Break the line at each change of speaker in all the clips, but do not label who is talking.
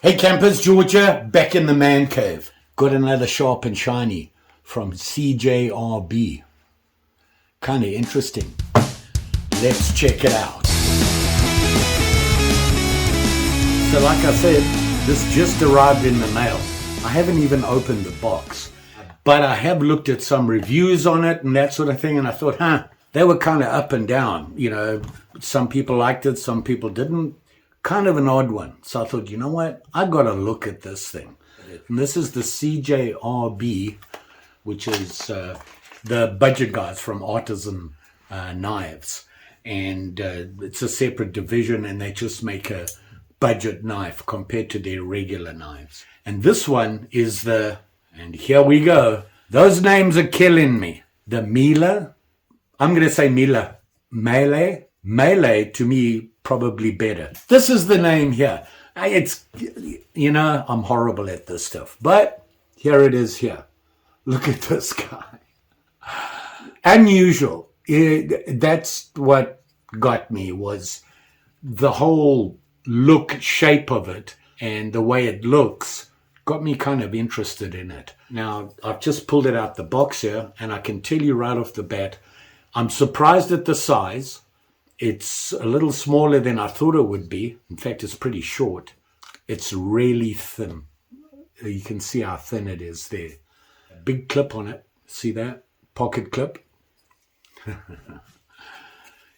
Hey campers, Georgia, back in the man cave. Got another sharp and shiny from Cjrb. Kind of interesting. Let's check it out. So like I said, this just arrived in the mail. I haven't even opened the box, but I have looked at some reviews on it and that sort of thing, and I thought, they were kind of up and down. You know, some people liked it, some people didn't. Kind of an odd one. So I thought, you know what? I got to look at this thing. And this is the Cjrb, which is the budget guys from Artisan Knives. And it's a separate division, and they just make a budget knife compared to their regular knives. And this one is and here we go. Those names are killing me. The Maileah. I'm going to say Maileah. Maileah to me, probably better. This is the name here. It's, I'm horrible at this stuff, but here it is here. Look at this guy. Unusual. That's what got me, was the whole shape of it, and the way it looks got me kind of interested in it. Now, I've just pulled it out the box here, and I can tell you right off the bat, I'm surprised at the size. It's a little smaller than I thought it would be. In fact, it's pretty short. It's really thin. You can see how thin it is there. Big clip on it. See that? Pocket clip.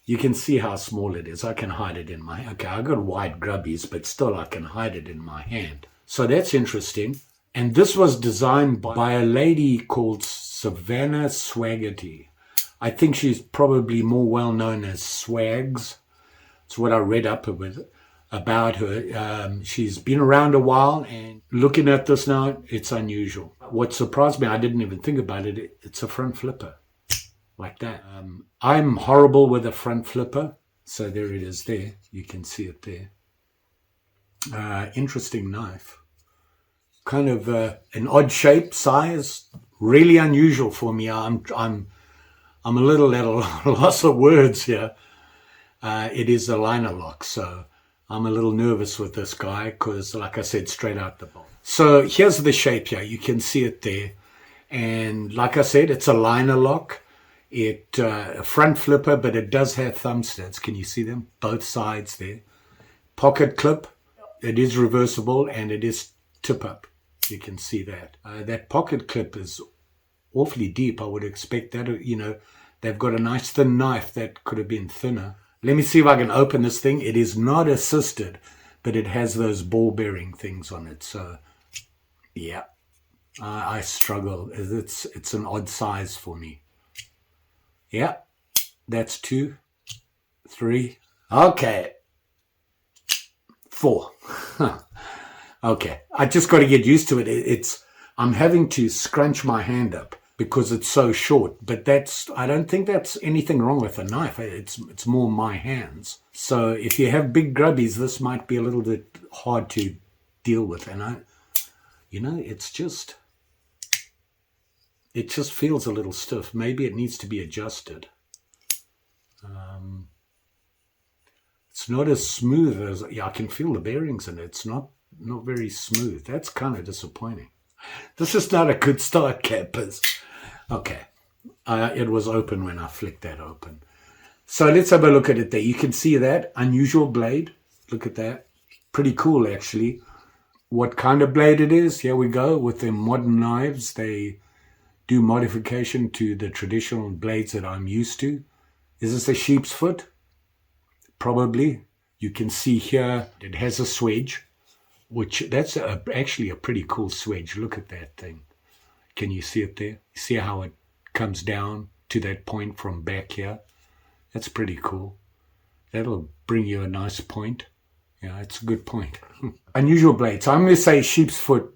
You can see how small it is. I can hide it in my... Okay, I got wide grubbies, but still I can hide it in my hand. So that's interesting. And this was designed by a lady called Savannah Swaggerty. I think she's probably more well known as Swags. It's what I read up about her. She's been around a while, and looking at this now, it's unusual. What surprised me, I didn't even think about it, it's a front flipper, like that. I'm horrible with a front flipper, so there it is there. You can see it there. Interesting knife. Kind of an odd shape, size, really unusual for me. I'm a little at a loss of words here. It is a liner lock, so I'm a little nervous with this guy because, like I said, straight out the box. So here's the shape here. You can see it there. And like I said, it's a liner lock. A front flipper, but it does have thumb studs. Can you see them? Both sides there. Pocket clip. It is reversible, and it is tip up. You can see that. That pocket clip is awfully deep. I would expect that, they've got a nice thin knife that could have been thinner. Let me see if I can open this thing. It is not assisted, but it has those ball bearing things on it. So yeah, I struggle. It's an odd size for me. Yeah, that's 2, 3. Okay. 4. Okay. I just got to get used to it. I'm having to scrunch my hand up because it's so short, but I don't think that's anything wrong with the knife. It's more my hands. So if you have big grubbies, this might be a little bit hard to deal with. And it just feels a little stiff. Maybe it needs to be adjusted. It's not as smooth as, I can feel the bearings in it. It's not very smooth. That's kind of disappointing. This is not a good start, campers. Okay. It was open when I flicked that open. So let's have a look at it there. You can see that. Unusual blade. Look at that. Pretty cool, actually. What kind of blade it is? Here we go. With the modern knives, they do modification to the traditional blades that I'm used to. Is this a sheep's foot? Probably. You can see here it has a swedge, which that's actually a pretty cool swedge. Look at that thing. Can you see it there? See how it comes down to that point from back here? That's pretty cool. That'll bring you a nice point. Yeah, it's a good point. Unusual blade. So I'm going to say sheep's foot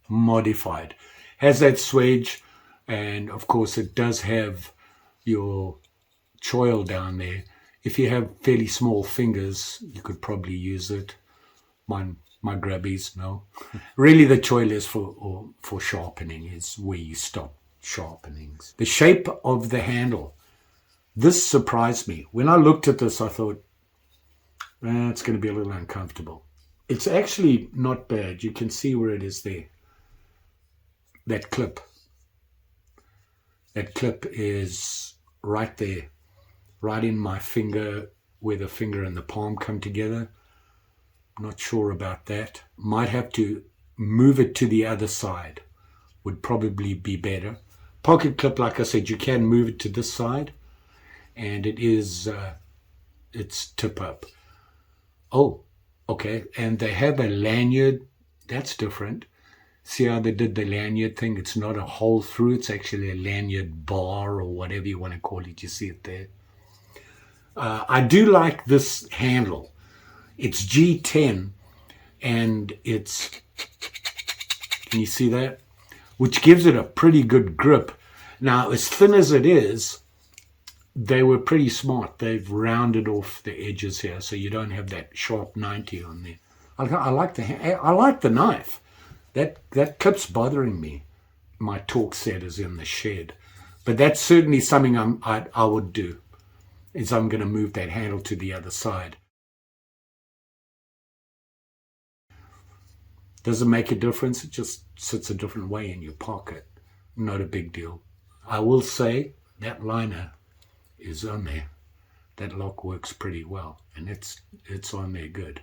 modified. Has that swedge, and of course it does have your choil down there. If you have fairly small fingers, you could probably use it. My grubbies, no. Really, the choil is for sharpening, is where you stop sharpening. The shape of the handle. This surprised me. When I looked at this, I thought, it's going to be a little uncomfortable. It's actually not bad. You can see where it is there. That clip. That clip is right there, right in my finger, where the finger and the palm come together. Not sure about that. Might have to move it to the other side. Would probably be better. Pocket clip, like I said, you can move it to this side, and it is it's tip up. Oh, okay. And they have a lanyard. That's different. See how they did the lanyard thing? It's not a hole through. It's actually a lanyard bar or whatever you want to call it. You see it there. I do like this handle. It's G10, and it's, can you see that? Which gives it a pretty good grip. Now, as thin as it is, they were pretty smart. They've rounded off the edges here, so you don't have that sharp 90 on there. I like the knife. That clip's bothering me. My torque set is in the shed, but that's certainly something I would do. Is I'm going to move that handle to the other side. Does it make a difference? It just sits a different way in your pocket. Not a big deal. I will say that liner is on there. That lock works pretty well, and it's on there good.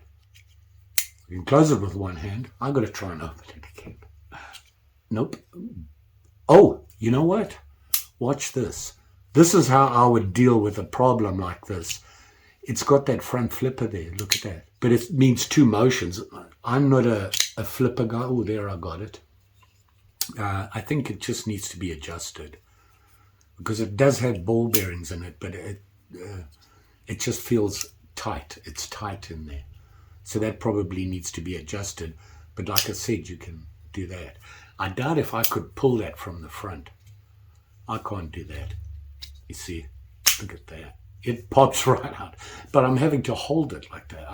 You can close it with one hand. I'm going to try and open it again. Nope. Oh, you know what? Watch this. This is how I would deal with a problem like this. It's got that front flipper there. Look at that. But it means two motions. I'm not a flipper guy. Oh, there I got it. I think it just needs to be adjusted, because it does have ball bearings in it, but it just feels tight. It's tight in there. So that probably needs to be adjusted. But like I said, you can do that. I doubt if I could pull that from the front. I can't do that. You see, look at that. It pops right out. But I'm having to hold it like that.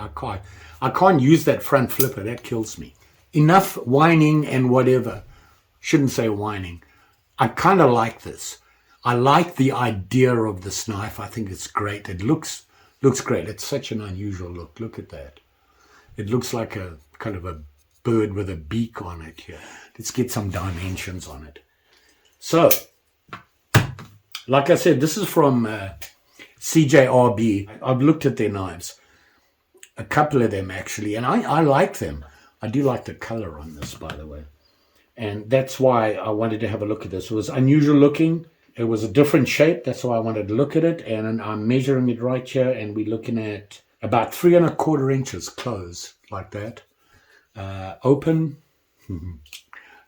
I can't use that front flipper. That kills me. Enough whining and whatever. Shouldn't say whining. I kind of like this. I like the idea of this knife. I think it's great. It looks great. It's such an unusual look. Look at that. It looks like a kind of a bird with a beak on it here. Let's get some dimensions on it. So, like I said, this is from Cjrb. I've looked at their knives, a couple of them actually, and I like them. I do like the color on this, by the way. And that's why I wanted to have a look at this. It was unusual looking. It was a different shape. That's why I wanted to look at it. And I'm measuring it right here, and we're looking at about 3¼ inches close, like that. Open.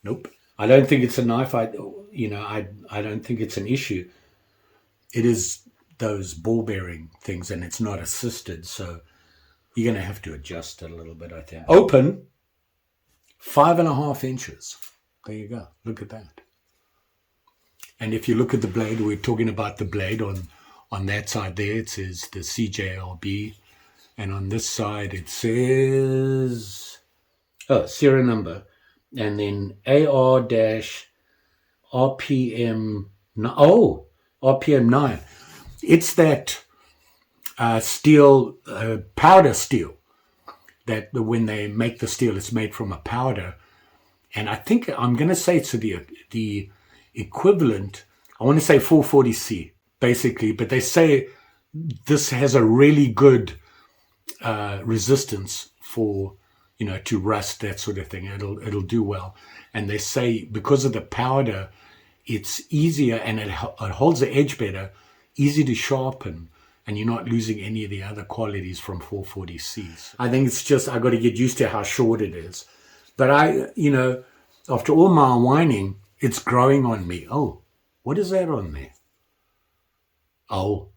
Nope. I don't think it's a knife. I don't think it's an issue. It is those ball bearing things, and it's not assisted, so you're going to have to adjust it a little bit, I think. Open, 5½ inches. There you go. Look at that. And if you look at the blade, we're talking about the blade on that side there. It says the Cjrb, and on this side it says serial number, and then AR-RPM. RPM 9. It's that steel, powder steel, that when they make the steel, it's made from a powder. And I think I'm going to say it's the equivalent, I want to say 440C, basically, but they say this has a really good resistance for, to rust, that sort of thing. It'll do well. And they say because of the powder, it's easier, and it holds the edge better, easy to sharpen, and you're not losing any of the other qualities from 440Cs. I think it's just, I got to get used to how short it is. But after all my whining, it's growing on me. Oh, what is that on there? Oh,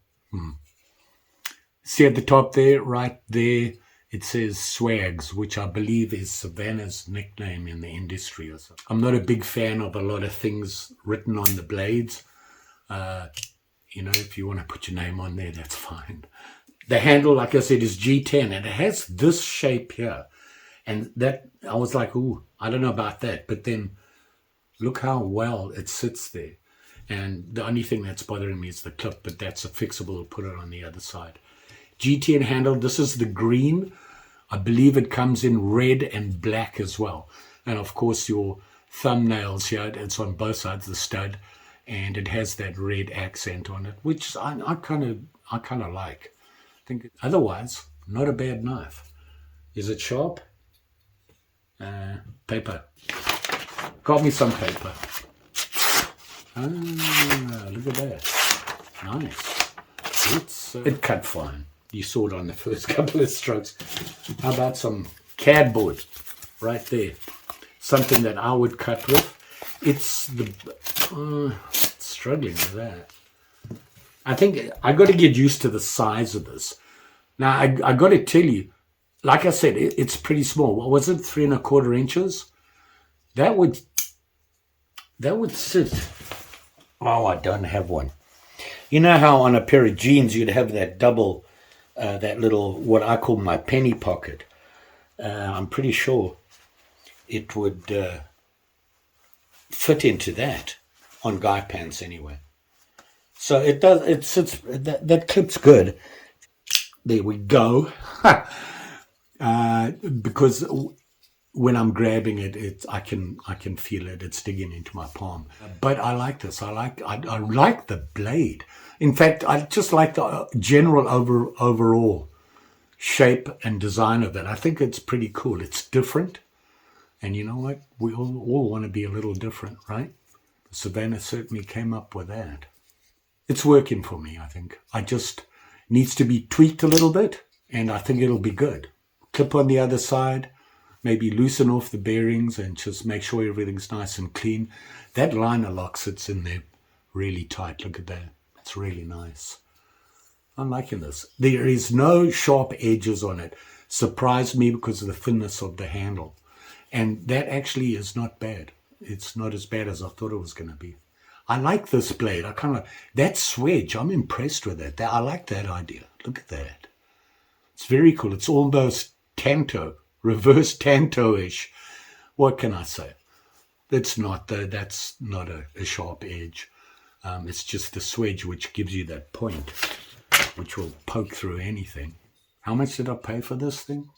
See at the top there, right there, it says Swags, which I believe is Savannah's nickname in the industry or something. I'm not a big fan of a lot of things written on the blades. If you want to put your name on there, that's fine. The handle, like I said, is G10, and it has this shape here. And that, I was like, ooh, I don't know about that. But then look how well it sits there. And the only thing that's bothering me is the clip, but that's a fixable. I'll put it on the other side. G10 handle, this is the green. I believe it comes in red and black as well. And of course your thumbnails here, it's on both sides, the stud, and it has that red accent on it, which I kind of like. I think otherwise, not a bad knife. Is it sharp? Paper. Got me some paper. Ah, look at that. Nice. It cut fine. You saw it on the first couple of strokes. How about some cardboard right there? Something that I would cut with. It's struggling with that. I think I got to get used to the size of this. Now I got to tell you, like I said, it's pretty small. What was it? 3¼ inches. That would sit. Oh, I don't have one. You know how on a pair of jeans you'd have that double, that little, what I call my penny pocket. I'm pretty sure it would fit into that on guy pants anyway. So it does. It sits. That clip's good. There we go. Because when I'm grabbing it, I can feel it. It's digging into my palm. But I like this. I like the blade. In fact, I just like the general overall shape and design of it. I think it's pretty cool. It's different. And you know what? We all want to be a little different, right? Savannah certainly came up with that. It's working for me, I think. I just needs to be tweaked a little bit, and I think it'll be good. Clip on the other side, maybe loosen off the bearings and just make sure everything's nice and clean. That liner lock sits in there really tight. Look at that. It's really nice. I'm liking this. There is no sharp edges on it. Surprised me because of the thinness of the handle. And that actually is not bad. It's not as bad as I thought it was going to be. I like this blade. That swedge, I'm impressed with that. I like that idea. Look at that. It's very cool. It's almost Tanto, reverse Tanto-ish. What can I say? That's not a sharp edge. It's just the swedge which gives you that point, which will poke through anything. How much did I pay for this thing?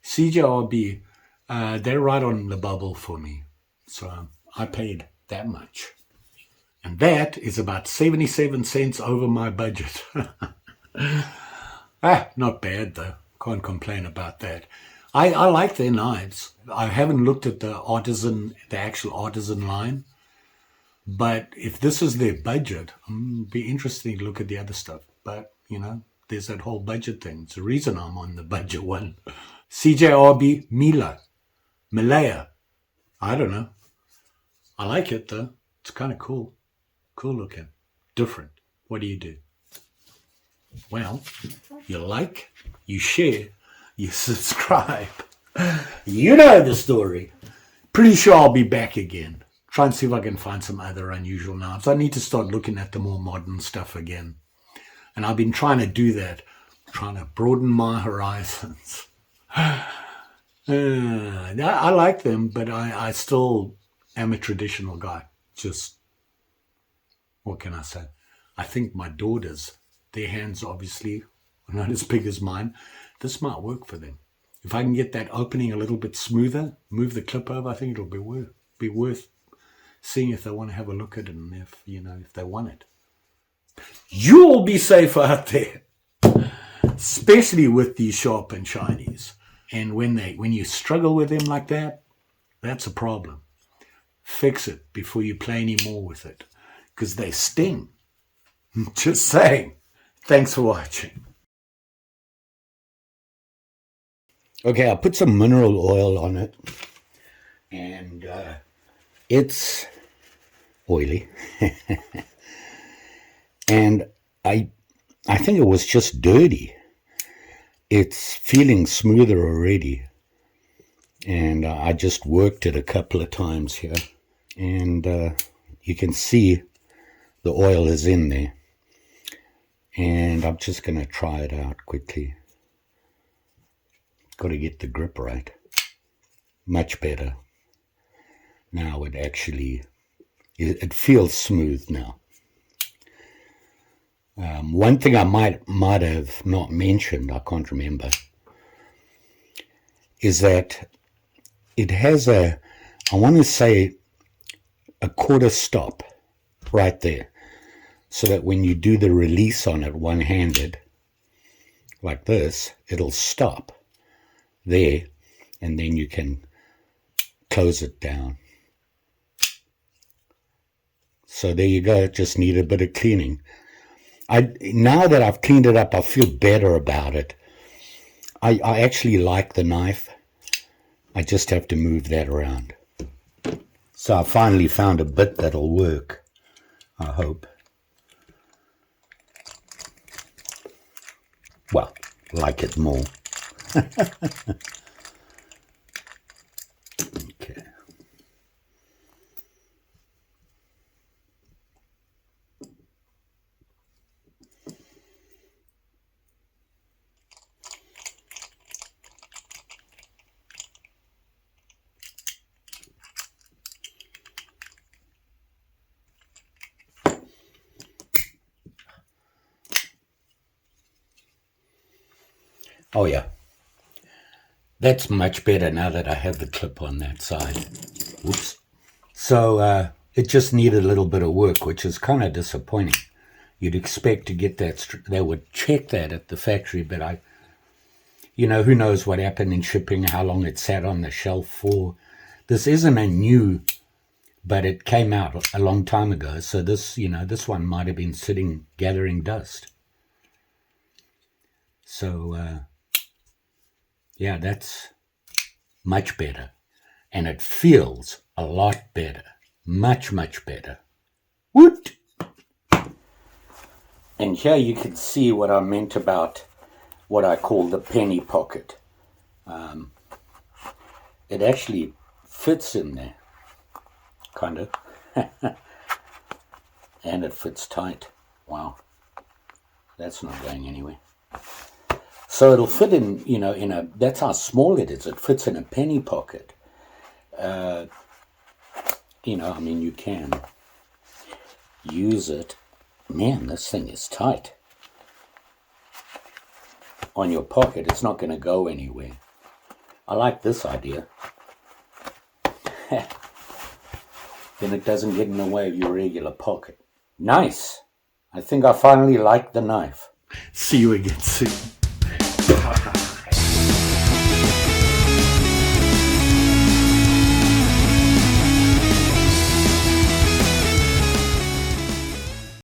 Cjrb, they're right on the bubble for me. So I paid that much. And that is about 77 cents over my budget. Not bad though. Can't complain about that. I like their knives. I haven't looked at the actual artisan line. But if this is their budget, it'd be interesting to look at the other stuff. But, there's that whole budget thing. It's the reason I'm on the budget one. Cjrb Maileah. I don't know. I like it though. It's kind of cool. Cool looking. Different. What do? Well, you like, you share, you subscribe. You know the story. Pretty sure I'll be back again. Try and see if I can find some other unusual knives. I need to start looking at the more modern stuff again. And I've been trying to do that. Trying to broaden my horizons. I like them, but I still am a traditional guy. Just, what can I say? I think my daughters, their hands obviously are not as big as mine. This might work for them. If I can get that opening a little bit smoother, move the clip over, I think it'll be worth seeing if they want to have a look at it and if they want it. You'll be safe out there, especially with these sharp and shinies. And when you struggle with them like that, that's a problem. Fix it before you play any more with it, because they sting. Just saying. Thanks for watching. Okay, I put some mineral oil on it, and it's oily. And I think it was just dirty. It's feeling smoother already. And I just worked it a couple of times here. And you can see the oil is in there. And I'm just going to try it out quickly. Got to get the grip right. Much better. Now it feels smooth now. One thing I might have not mentioned, I can't remember,
is that it has I want to say, a quarter stop right there, so that when you do the release on it one-handed, like this, it'll stop there, and then you can close it down. So there you go. It just needed a bit of cleaning. Now that I've cleaned it up, I feel better about it. I actually like the knife. I just have to move that around. So I finally found a bit that'll work, I hope. Well, like it more. Okay. Oh yeah, that's much better now that I have the clip on that side. Whoops. So it just needed a little bit of work, which is kind of disappointing. You'd expect to get that, they would check that at the factory, but who knows what happened in shipping, how long it sat on the shelf for. This isn't a new, but it came out a long time ago. So this one might have been sitting gathering dust. So, yeah, that's much better. And it feels a lot better. Much, much better. Woot! And here you can see what I meant about what I call the penny pocket. It actually fits in there, kind of. And it fits tight. Wow. That's not going anywhere. So it'll fit in, that's how small it is. It fits in a penny pocket. You can use it. Man, this thing is tight. On your pocket, it's not going to go anywhere. I like this idea. Then it doesn't get in the way of your regular pocket. Nice. I think I finally like the knife.
See you again soon.